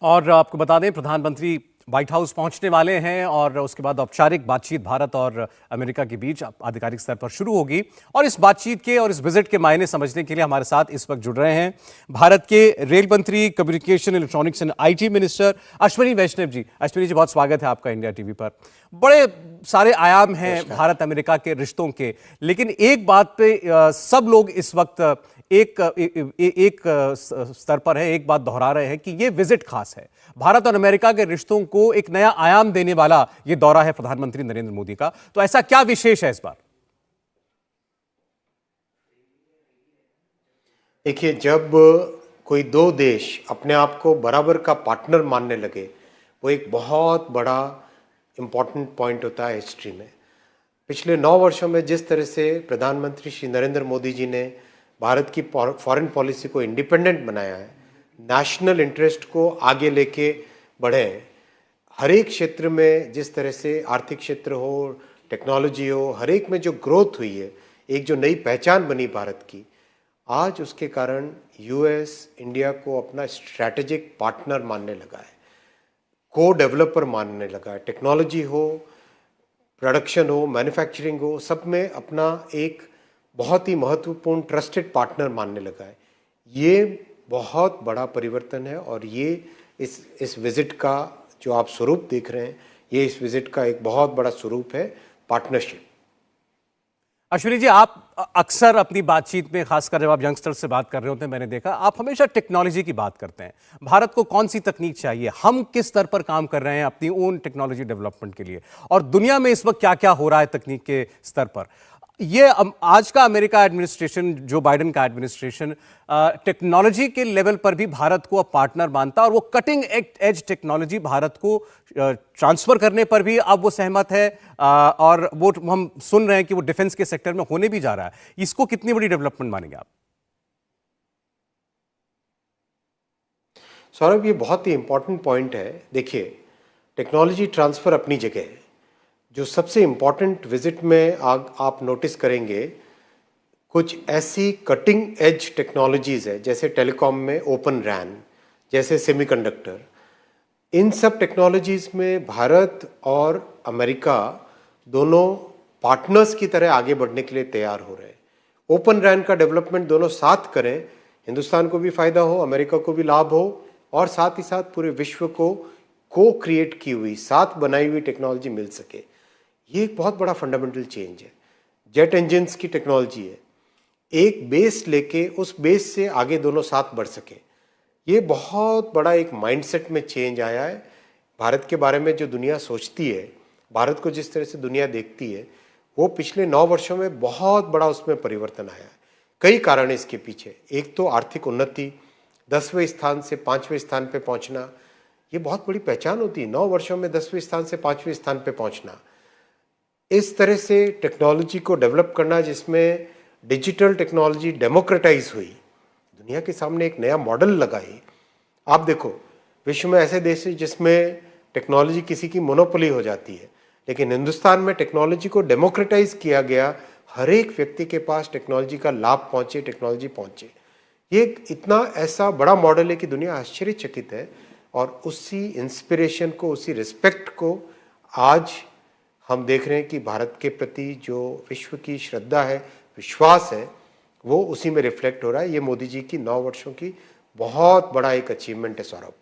और आपको बता दें प्रधानमंत्री व्हाइट हाउस पहुंचने वाले हैं और उसके बाद औपचारिक बातचीत भारत और अमेरिका के बीच आधिकारिक स्तर पर शुरू होगी। और इस बातचीत के और इस विजिट के मायने समझने के लिए हमारे साथ इस वक्त जुड़ रहे हैं भारत के रेल मंत्री, communication, electronics and IT minister Ashwini Vaishnaw ji. Ashwini ji, बहुत स्वागत है आपका इंडिया टीवी पर। बड़े सारे आयाम हैं भारत अमेरिका के रिश्तों के, लेकिन एक बात पे सब लोग इस वक्त एक स्तर पर है, एक बात दोहरा रहे हैं कि ये विजिट खास है। भारत और अमेरिका के रिश्तों को एक नया आयाम देने वाला ये दौरा है प्रधानमंत्री नरेंद्र मोदी का। तो ऐसा क्या विशेष है इस बार? देखिए, जब कोई दो देश अपने आप को बराबर का पार्टनर मानने लगे, वो एक बहुत बड़ा इम्पॉर्टेंट पॉइंट होता है हिस्ट्री में। पिछले 9 वर्षों में जिस तरह से प्रधानमंत्री श्री नरेंद्र मोदी जी ने भारत की फॉरेन पॉलिसी को इंडिपेंडेंट बनाया है, नेशनल इंटरेस्ट को आगे लेके बढ़े हैं, हर एक क्षेत्र में जिस तरह से आर्थिक क्षेत्र हो, टेक्नोलॉजी हो, हर एक में जो ग्रोथ हुई है, एक जो नई पहचान बनी भारत की, आज उसके कारण यूएस इंडिया को अपना स्ट्रैटेजिक पार्टनर मानने लगा है, को डेवलपर मानने लगा है। टेक्नोलॉजी हो, प्रोडक्शन हो, मैन्युफैक्चरिंग हो, सब में अपना एक बहुत ही महत्वपूर्ण ट्रस्टेड पार्टनर मानने लगा है। ये बहुत बड़ा परिवर्तन है और ये इस विजिट का जो आप स्वरूप देख रहे हैं, ये इस विजिट का एक बहुत बड़ा स्वरूप है, पार्टनरशिप। अश्विनी जी, आप अक्सर अपनी बातचीत में, खासकर जब आप यंगस्टर से बात कर रहे होते हैं, मैंने देखा आप हमेशा टेक्नोलॉजी की बात करते हैं। भारत को कौन सी तकनीक चाहिए, हम किस स्तर पर काम कर रहे हैं अपनी ओन टेक्नोलॉजी डेवलपमेंट के लिए, और दुनिया में इस वक्त क्या क्या हो रहा है तकनीक के स्तर पर। ये आज का अमेरिका एडमिनिस्ट्रेशन, जो बाइडेन का एडमिनिस्ट्रेशन, टेक्नोलॉजी के लेवल पर भी भारत को अब पार्टनर मानता है और वो कटिंग एज टेक्नोलॉजी भारत को ट्रांसफर करने पर भी अब वो सहमत है। और वो हम सुन रहे हैं कि वो डिफेंस के सेक्टर में होने भी जा रहा है। इसको कितनी बड़ी डेवलपमेंट मानेंगे आप? सौरभ, ये बहुत ही इंपॉर्टेंट पॉइंट है। देखिए, टेक्नोलॉजी ट्रांसफ़र अपनी जगह है। जो सबसे इम्पॉर्टेंट विजिट में आप नोटिस करेंगे, कुछ ऐसी कटिंग एज टेक्नोलॉजीज़ है, जैसे टेलीकॉम में ओपन रैन, जैसे सेमीकंडक्टर। इन सब टेक्नोलॉजीज़ में भारत और अमेरिका दोनों पार्टनर्स की तरह आगे बढ़ने के लिए तैयार हो रहे हैं। ओपन रैन का डेवलपमेंट दोनों साथ करें, हिंदुस्तान को भी फ़ायदा हो, अमेरिका को भी लाभ हो, और साथ ही साथ पूरे विश्व को क्रिएट की हुई, साथ बनाई हुई टेक्नोलॉजी मिल सके। ये एक बहुत बड़ा फंडामेंटल चेंज है। जेट इंजन्स की टेक्नोलॉजी है, एक बेस लेके उस बेस से आगे दोनों साथ बढ़ सके। ये बहुत बड़ा एक माइंडसेट में चेंज आया है। भारत के बारे में जो दुनिया सोचती है, भारत को जिस तरह से दुनिया देखती है, वो पिछले 9 वर्षों में बहुत बड़ा उसमें परिवर्तन आया है। कई कारण है इसके पीछे। एक तो आर्थिक उन्नति, 10वें स्थान से 5वें स्थान पे पहुंचना, ये बहुत बड़ी पहचान होती है। 9 वर्षों में 10वें स्थान से 5वें स्थान पे पहुंचना, इस तरह से टेक्नोलॉजी को डेवलप करना जिसमें डिजिटल टेक्नोलॉजी डेमोक्रेटाइज हुई, दुनिया के सामने एक नया मॉडल लगाई। आप देखो, विश्व में ऐसे देश हैं जिसमें टेक्नोलॉजी किसी की मोनोपोली हो जाती है, लेकिन हिंदुस्तान में टेक्नोलॉजी को डेमोक्रेटाइज किया गया, हर एक व्यक्ति के पास टेक्नोलॉजी का लाभ पहुंचे, टेक्नोलॉजी पहुंचे। ये इतना ऐसा बड़ा मॉडल है कि दुनिया आश्चर्यचकित है, और उसी इंस्पिरेशन को, उसी रिस्पेक्ट को आज हम देख रहे हैं कि भारत के प्रति जो विश्व की श्रद्धा है, विश्वास है, वो उसी में रिफ्लेक्ट हो रहा है। ये मोदी जी की 9 वर्षों की बहुत बड़ा एक अचीवमेंट है सौरभ।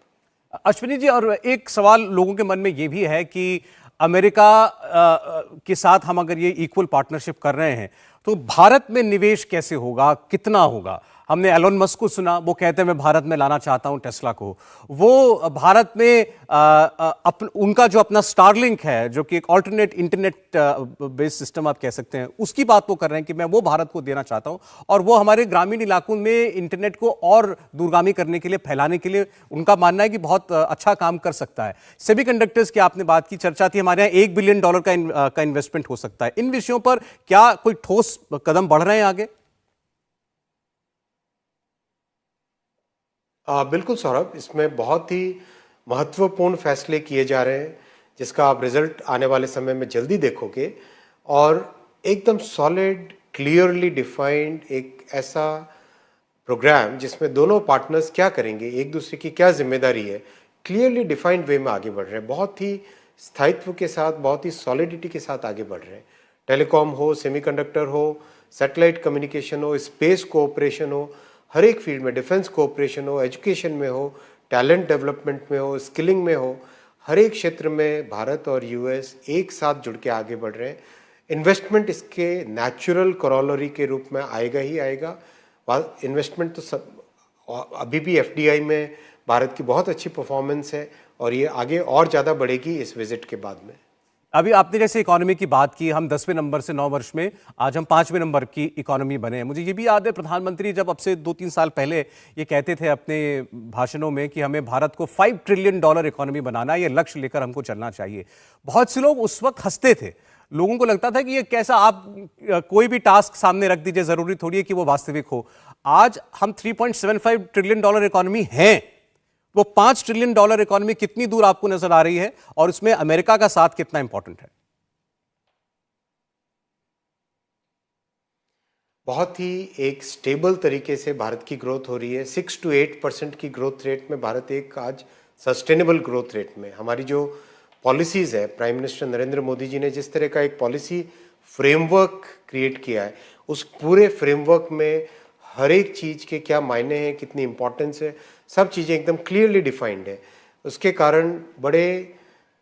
अश्विनी जी, और एक सवाल लोगों के मन में ये भी है कि अमेरिका के साथ हम अगर ये इक्वल पार्टनरशिप कर रहे हैं तो भारत में निवेश कैसे होगा, कितना होगा? हमने एलोन मस्क को सुना, वो कहते हैं मैं भारत में लाना चाहता हूं टेस्ला को। वो भारत में उनका जो अपना स्टारलिंक है, जो कि एक ऑल्टरनेट इंटरनेट बेस्ड सिस्टम आप कह सकते हैं, उसकी बात वो कर रहे हैं कि मैं वो भारत को देना चाहता हूं, और वो हमारे ग्रामीण इलाकों में इंटरनेट को और दूरगामी करने के लिए, फैलाने के लिए उनका मानना है कि बहुत अच्छा काम कर सकता है। सेमीकंडक्टर्स की आपने बात की, चर्चा थी, हमारे यहाँ $1 बिलियन का इन्वेस्टमेंट हो सकता है। इन विषयों पर क्या कोई ठोस कदम बढ़ रहे हैं आगे? बिल्कुल सौरभ, इसमें बहुत ही महत्वपूर्ण फैसले किए जा रहे हैं, जिसका आप रिजल्ट आने वाले समय में जल्दी देखोगे। और एकदम सॉलिड, क्लियरली डिफाइंड एक ऐसा प्रोग्राम जिसमें दोनों पार्टनर्स क्या करेंगे, एक दूसरे की क्या जिम्मेदारी है, क्लियरली डिफाइंड वे में आगे बढ़ रहे हैं, बहुत ही स्थायित्व के साथ, बहुत ही सॉलिडिटी के साथ आगे बढ़ रहे हैं। टेलीकॉम हो, सेमीकंडक्टर हो, सैटेलाइट कम्युनिकेशन हो, स्पेस कोऑपरेशन हो, हर एक फील्ड में, डिफेंस कोऑपरेशन हो, एजुकेशन में हो, टैलेंट डेवलपमेंट में हो, स्किलिंग में हो, हर एक क्षेत्र में भारत और यूएस एक साथ जुड़ के आगे बढ़ रहे हैं। इन्वेस्टमेंट इसके नेचुरल करोलरी के रूप में आएगा ही आएगा। इन्वेस्टमेंट तो सब अभी भी एफडीआई में भारत की बहुत अच्छी परफॉर्मेंस है और ये आगे और ज़्यादा बढ़ेगी इस विजिट के बाद में। अभी आपने जैसे इकोनॉमी की बात की, हम 10वें नंबर से 9 वर्ष में आज हम 5वें नंबर की इकोनॉमी बने हैं। मुझे ये भी याद है प्रधानमंत्री जब अब से 2-3 साल पहले ये कहते थे अपने भाषणों में कि हमें भारत को $5 ट्रिलियन इकोनॉमी बनाना है, ये लक्ष्य लेकर हमको चलना चाहिए। बहुत से लोग उस वक्त हंसते थे, लोगों को लगता था कि ये कैसा, आप कोई भी टास्क सामने रख दीजिए, जरूरी थोड़ी है कि वो वास्तविक हो। आज हम $3.75 ट्रिलियन इकोनॉमी हैं, वो $5 ट्रिलियन इकोनॉमी कितनी दूर आपको नजर आ रही है और उसमें अमेरिका का साथ कितना इंपॉर्टेंट है? बहुत ही एक स्टेबल तरीके से भारत की ग्रोथ हो रही है। 6 to 8% की ग्रोथ रेट में भारत एक आज सस्टेनेबल ग्रोथ रेट में, हमारी जो पॉलिसीज़ है, प्राइम मिनिस्टर नरेंद्र मोदी जी ने जिस तरह का एक पॉलिसी फ्रेमवर्क क्रिएट किया है, उस पूरे फ्रेमवर्क में हर एक चीज़ के क्या मायने हैं, कितनी इंपॉर्टेंस है, सब चीज़ें एकदम क्लियरली डिफाइंड है। उसके कारण बड़े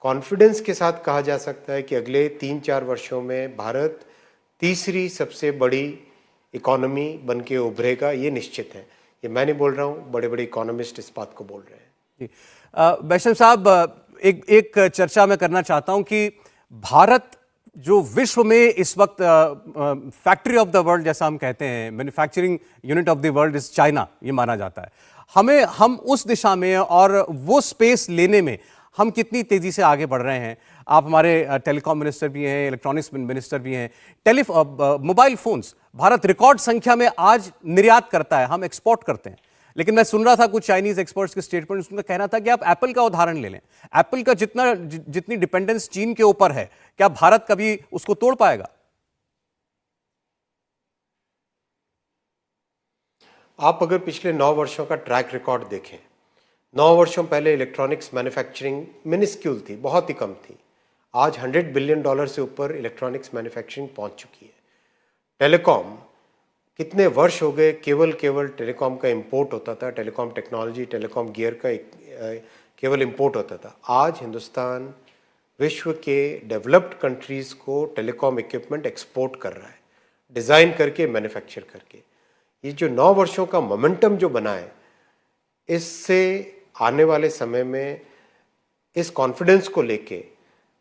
कॉन्फिडेंस के साथ कहा जा सकता है कि अगले 3-4 वर्षों में भारत तीसरी सबसे बड़ी इकोनॉमी बन के उभरेगा, ये निश्चित है। ये मैं नहीं बोल रहा हूँ, बड़े बड़े इकोनॉमिस्ट इस बात को बोल रहे हैं। वैष्णव साहब, एक चर्चा मैं करना चाहता हूं कि भारत जो विश्व में इस वक्त फैक्ट्री ऑफ द वर्ल्ड जैसा हम कहते हैं, manufacturing unit of the world is China, ये माना जाता है। हम उस दिशा में और वो स्पेस लेने में हम कितनी तेजी से आगे बढ़ रहे हैं? आप हमारे टेलीकॉम मिनिस्टर भी हैं, इलेक्ट्रॉनिक्स मिनिस्टर भी हैं। मोबाइल फोन्स भारत रिकॉर्ड संख्या में आज निर्यात करता है, हम एक्सपोर्ट करते हैं। लेकिन मैं सुन रहा था कुछ चाइनीज एक्सपर्ट्स के स्टेटमेंट, उनका कहना था कि आप एप्पल का उदाहरण ले लें, एप्पल का जितनी डिपेंडेंस चीन के ऊपर है, क्या भारत कभी उसको तोड़ पाएगा? आप अगर पिछले 9 वर्षों का ट्रैक रिकॉर्ड देखें, 9 वर्षों पहले इलेक्ट्रॉनिक्स मैन्युफैक्चरिंग मिनिस्क्यूल थी, बहुत ही कम थी। आज $100 बिलियन से ऊपर इलेक्ट्रॉनिक्स मैन्युफैक्चरिंग पहुंच चुकी है। टेलीकॉम, कितने वर्ष हो गए केवल टेलीकॉम का इंपोर्ट होता था, टेलीकॉम टेक्नोलॉजी, टेलीकॉम गियर का केवल इंपोर्ट होता था। आज हिंदुस्तान विश्व के डेवलप्ड कंट्रीज़ को टेलीकॉम इक्विपमेंट एक्सपोर्ट कर रहा है, डिज़ाइन करके, मैन्युफैक्चर करके। ये जो 9 वर्षों का मोमेंटम जो बना है, इससे आने वाले समय में इस कॉन्फिडेंस को लेके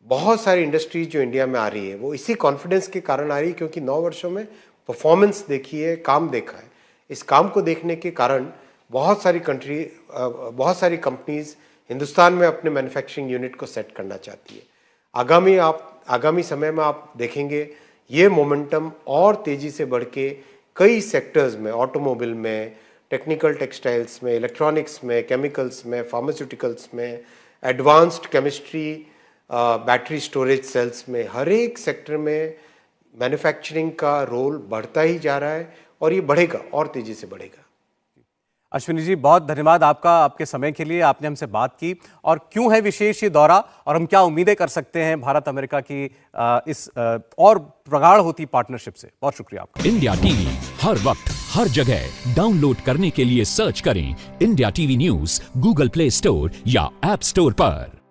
बहुत सारी इंडस्ट्रीज जो इंडिया में आ रही है, वो इसी कॉन्फिडेंस के कारण आ रही है क्योंकि 9 वर्षों में परफॉर्मेंस देखी है, काम देखा है। इस काम को देखने के कारण बहुत सारी कंपनीज हिंदुस्तान में अपने मैन्युफैक्चरिंग यूनिट को सेट करना चाहती है। आगामी समय में आप देखेंगे ये मोमेंटम और तेजी से बढ़ के कई सेक्टर्स में, ऑटोमोबाइल में, टेक्निकल टेक्सटाइल्स में, इलेक्ट्रॉनिक्स में, केमिकल्स में, फार्मास्यूटिकल्स में, advanced chemistry, battery storage cells में, हर एक सेक्टर में मैन्युफैक्चरिंग का रोल बढ़ता ही जा रहा है और ये बढ़ेगा और तेजी से बढ़ेगा। अश्विनी जी, बहुत धन्यवाद आपका, आपके समय के लिए। आपने हमसे बात की और क्यों है विशेष ये दौरा और हम क्या उम्मीदें कर सकते हैं भारत अमेरिका की इस और प्रगाढ़ होती पार्टनरशिप से। बहुत शुक्रिया आपका। इंडिया टीवी हर वक्त हर जगह डाउनलोड करने के लिए सर्च करें India TV news Google play store या ऐप स्टोर पर।